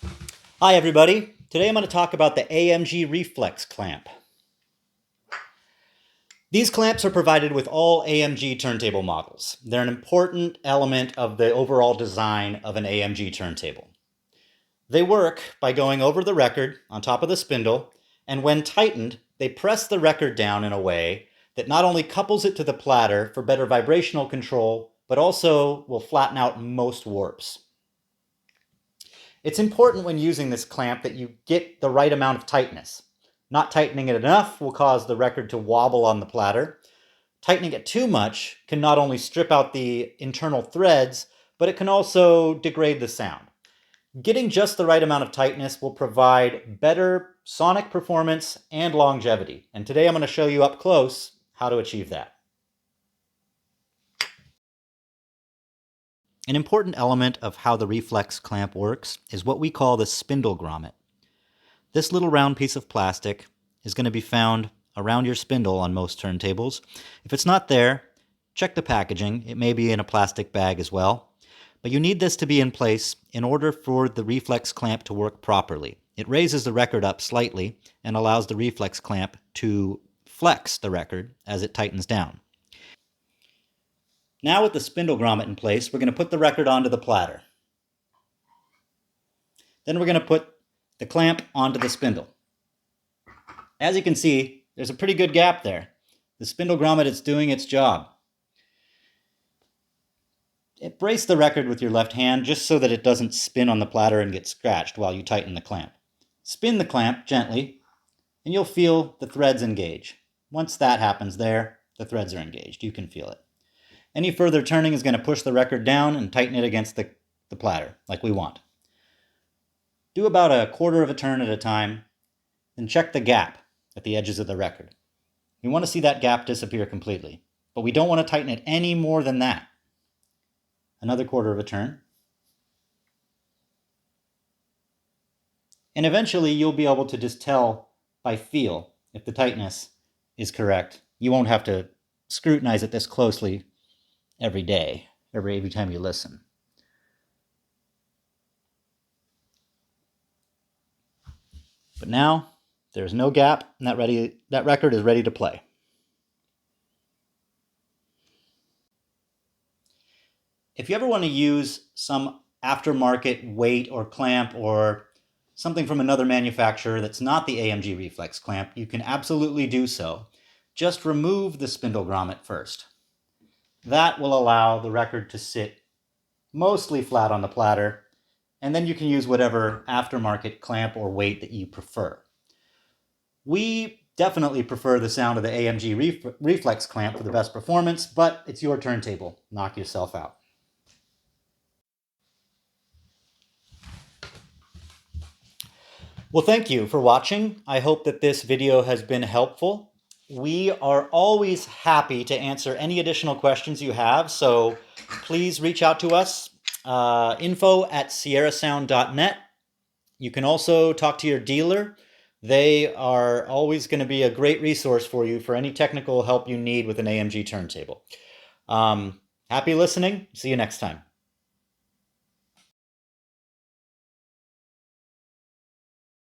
Hi everybody, today I'm going to talk about the AMG Reflex Clamp. These clamps are provided with all AMG turntable models. They're an important element of the overall design of an AMG turntable. They work by going over the record on top of the spindle, and when tightened, they press the record down in a way that not only couples it to the platter for better vibrational control, but also will flatten out most warps. It's important when using this clamp that you get the right amount of tightness. Not tightening it enough will cause the record to wobble on the platter. Tightening it too much can not only strip out the internal threads, but it can also degrade the sound. Getting just the right amount of tightness will provide better sonic performance and longevity. And today I'm going to show you up close how to achieve that. An important element of how the reflex clamp works is what we call the spindle grommet. This little round piece of plastic is going to be found around your spindle on most turntables. If it's not there, check the packaging. It may be in a plastic bag as well. But you need this to be in place in order for the reflex clamp to work properly. It raises the record up slightly and allows the reflex clamp to flex the record as it tightens down. Now with the spindle grommet in place, we're going to put the record onto the platter. Then we're going to put the clamp onto the spindle. As you can see, there's a pretty good gap there. The spindle grommet is doing its job. Brace the record with your left hand just so that it doesn't spin on the platter and get scratched while you tighten the clamp. Spin the clamp gently and you'll feel the threads engage. Once that happens there, the threads are engaged. You can feel it. Any further turning is going to push the record down and tighten it against the platter, like we want. Do about a quarter of a turn at a time, then check the gap at the edges of the record. We want to see that gap disappear completely, but we don't want to tighten it any more than that. Another quarter of a turn. And eventually you'll be able to just tell by feel if the tightness is correct. You won't have to scrutinize it this closely every day, every time you listen. But now there's no gap, and that record is ready to play. If you ever want to use some aftermarket weight or clamp or something from another manufacturer that's not the AMG Reflex Clamp, you can absolutely do so. Just remove the spindle grommet first. That will allow the record to sit mostly flat on the platter, and then you can use whatever aftermarket clamp or weight that you prefer. We definitely prefer the sound of the AMG Reflex Clamp for the best performance, but it's your turntable. Knock yourself out. Well, thank you for watching. I hope that this video has been helpful. We are always happy to answer any additional questions you have, so please reach out to us, info@sierrasound.net. You can also talk to your dealer. They are always going to be a great resource for you for any technical help you need with an AMG turntable. Happy listening. See you next time.